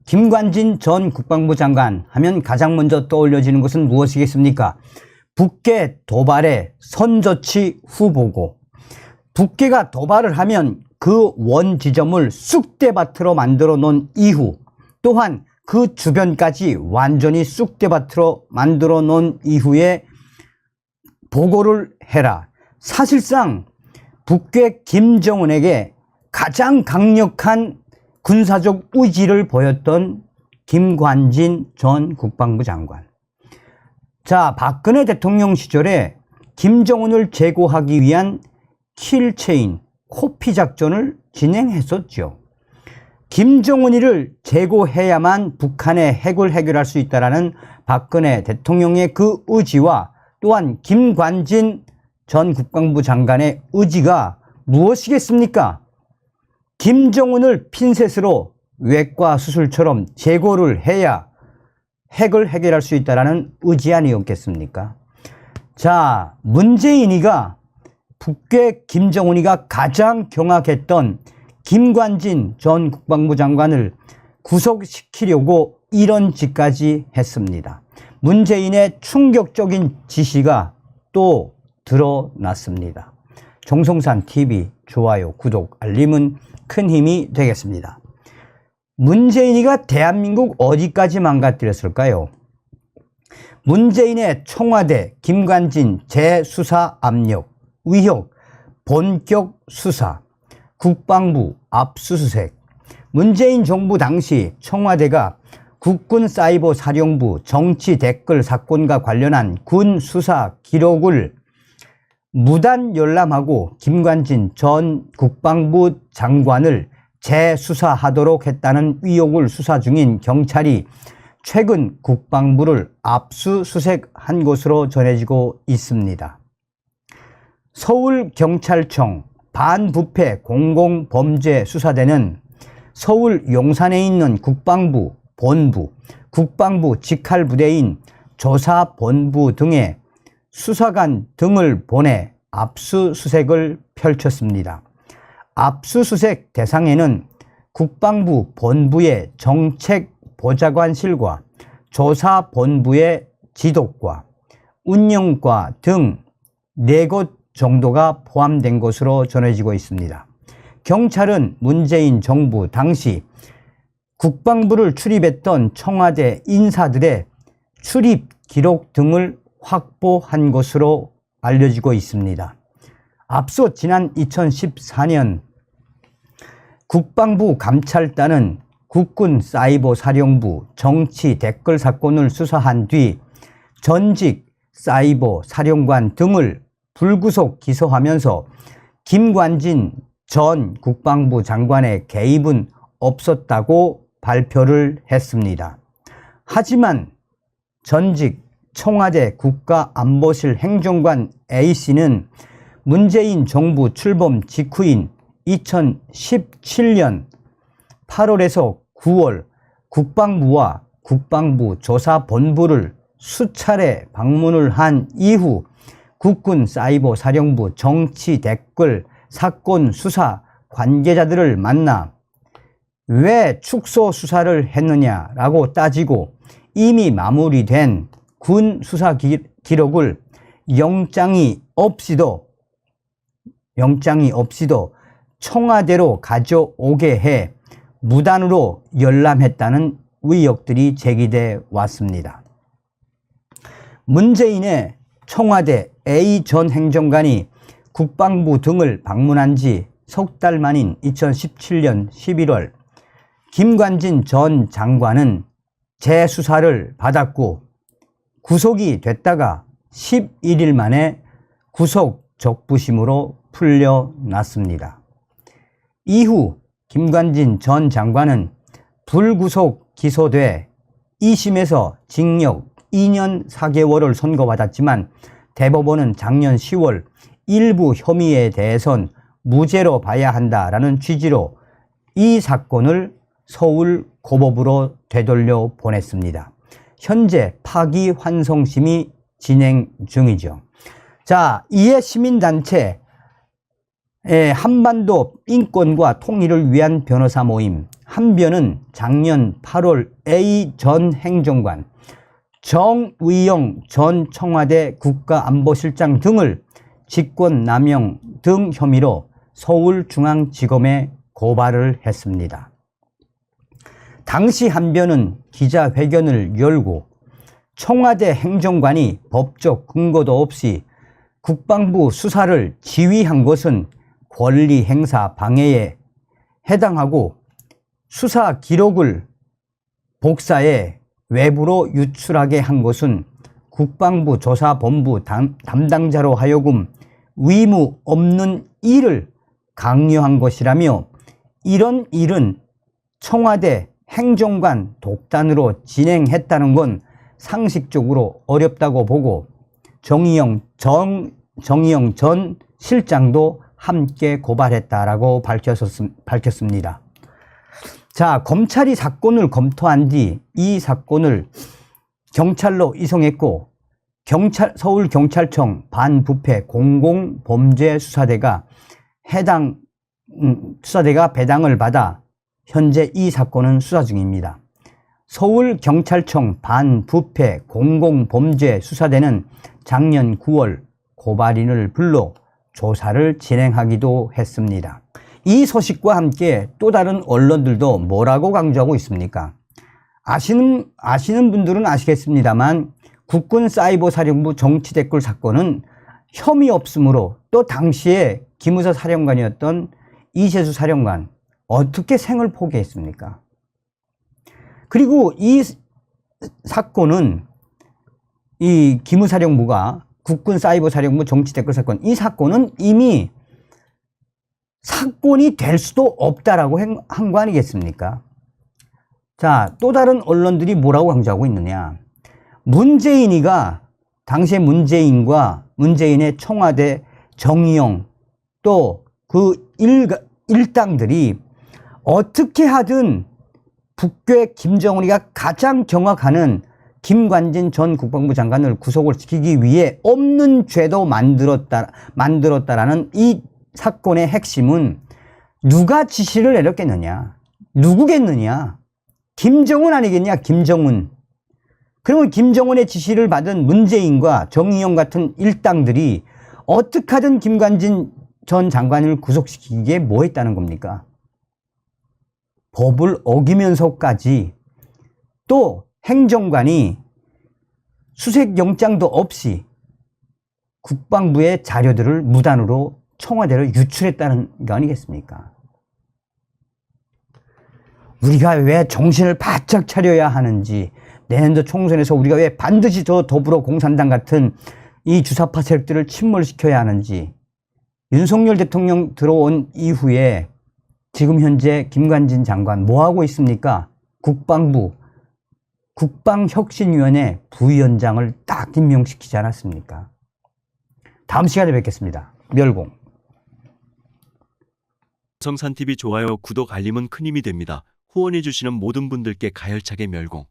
김관진 전 국방부 장관 하면 가장 먼저 떠올려지는 것은 무엇이겠습니까? 북계 도발의 선저치 후보고, 북계가 도발을 하면 그 원지점을 쑥대밭으로 만들어 놓은 이후, 또한 그 주변까지 완전히 쑥대밭으로 만들어 놓은 이후에 보고를 해라. 사실상 북괴 김정은에게 가장 강력한 군사적 의지를 보였던 김관진 전 국방부 장관. 자, 박근혜 대통령 시절에 김정은을 제거하기 위한 킬체인, 코피 작전을 진행했었죠. 김정은이를 제거해야만 북한의 핵을 해결할 수 있다라는 박근혜 대통령의 그 의지와 또한 김관진 전 국방부 장관의 의지가 무엇이겠습니까? 김정은을 핀셋으로 외과 수술처럼 제거를 해야 핵을 해결할 수 있다라는 의지 아니었겠습니까? 자, 문재인이가 북괴 김정은이가 가장 경악했던 김관진 전 국방부 장관을 구속시키려고 이런 짓까지 했습니다. 문재인의 충격적인 지시가 또 드러났습니다. 정성산TV 좋아요, 구독, 알림은 큰 힘이 되겠습니다. 문재인이가 대한민국 어디까지 망가뜨렸을까요? 문재인의 청와대 김관진 재수사 압력, 의혹, 본격 수사, 국방부 압수수색. 문재인 정부 당시 청와대가 국군사이버사령부 정치 댓글 사건과 관련한 군 수사 기록을 무단 열람하고 김관진 전 국방부 장관을 재수사하도록 했다는 의혹을 수사 중인 경찰이 최근 국방부를 압수수색한 것으로 전해지고 있습니다. 서울경찰청 반부패 공공범죄수사대는 서울 용산에 있는 국방부 본부, 국방부 직할부대인 조사본부 등의 수사관 등을 보내 압수수색을 펼쳤습니다. 압수수색 대상에는 국방부 본부의 정책보좌관실과 조사본부의 지도과, 운영과 등 4곳 정도가 포함된 것으로 전해지고 있습니다. 경찰은 문재인 정부 당시 국방부를 출입했던 청와대 인사들의 출입 기록 등을 확보한 것으로 알려지고 있습니다. 앞서 지난 2014년 국방부 감찰단은 국군사이버사령부 정치 댓글 사건을 수사한 뒤 전직 사이버 사령관 등을 불구속 기소하면서 김관진 전 국방부 장관의 개입은 없었다고 발표를 했습니다. 하지만 전직 청와대 국가안보실 행정관 A씨는 문재인 정부 출범 직후인 2017년 8월에서 9월 국방부와 국방부 조사본부를 수차례 방문을 한 이후 국군사이버사령부 정치 댓글 사건 수사 관계자들을 만나 왜 축소 수사를 했느냐라고 따지고 이미 마무리된 군 수사 기록을 영장이 없이도 청와대로 가져오게 해 무단으로 열람했다는 의혹들이 제기돼 왔습니다. 문재인의 청와대 A 전 행정관이 국방부 등을 방문한 지 석 달 만인 2017년 11월 김관진 전 장관은 재수사를 받았고 구속이 됐다가 11일 만에 구속 적부심으로 풀려났습니다. 이후 김관진 전 장관은 불구속 기소돼 2심에서 징역 2년 4개월을 선고받았지만 대법원은 작년 10월 일부 혐의에 대해선 무죄로 봐야 한다라는 취지로 이 사건을 서울 고법으로 되돌려 보냈습니다. 현재 파기환송심이 진행 중이죠. 자, 이에 시민단체 한반도 인권과 통일을 위한 변호사 모임 한변은 작년 8월 A 전 행정관, 정의용 전 청와대 국가안보실장 등을 직권남용 등 혐의로 서울중앙지검에 고발을 했습니다. 당시 한변은 기자회견을 열고 청와대 행정관이 법적 근거도 없이 국방부 수사를 지휘한 것은 권리행사 방해에 해당하고 수사 기록을 복사해 외부로 유출하게 한 것은 국방부 조사본부 담당자로 하여금 의무 없는 일을 강요한 것이라며 이런 일은 청와대 행정관 독단으로 진행했다는 건 상식적으로 어렵다고 보고 정의용 전 실장도 함께 고발했다라고 밝혔습니다. 자, 검찰이 사건을 검토한 뒤 이 사건을 경찰로 이송했고 서울경찰청 반부패 공공범죄수사대가 해당 수사대가 배당을 받아 현재 이 사건은 수사 중입니다. 서울경찰청 반부패 공공범죄수사대는 작년 9월 고발인을 불러 조사를 진행하기도 했습니다. 이 소식과 함께 또 다른 언론들도 뭐라고 강조하고 있습니까? 아시는 분들은 아시겠습니다만 국군사이버사령부 정치댓글 사건은 혐의 없음으로 또 당시에 기무사 사령관이었던 이세수 사령관 어떻게 생을 포기했습니까? 그리고 이 사건은 이 기무사령부가 국군사이버사령부 정치댓글 사건, 이 사건은 이미 사건이 될 수도 없다라고 한 거 아니겠습니까? 자, 또 다른 언론들이 뭐라고 강조하고 있느냐. 문재인이가 당시에 문재인의 청와대 정의용 또 그 일당들이 어떻게 하든 북괴 김정은이가 가장 경악하는 김관진 전 국방부 장관을 구속을 시키기 위해 없는 죄도 만들었다라는 이 사건의 핵심은 누가 지시를 내렸겠느냐? 누구겠느냐? 김정은 아니겠냐? 김정은. 그러면 김정은의 지시를 받은 문재인과 정의용 같은 일당들이 어떻게 하든 김관진 전 장관을 구속시키기에 뭐 했다는 겁니까? 법을 어기면서까지 또 행정관이 수색영장도 없이 국방부의 자료들을 무단으로 청와대로 유출했다는 거 아니겠습니까? 우리가 왜 정신을 바짝 차려야 하는지, 내년도 총선에서 우리가 왜 반드시 저 더불어공산당 같은 이 주사파 세력들을 침몰시켜야 하는지, 윤석열 대통령 들어온 이후에 지금 현재 김관진 장관 뭐하고 있습니까? 국방부 국방혁신위원회 부위원장을 딱 임명시키지 않았습니까? 다음 시간에 뵙겠습니다. 멸공. 성산TV 좋아요, 구독, 알림은 큰 힘이 됩니다. 후원해주시는 모든 분들께 가열차게 멸공.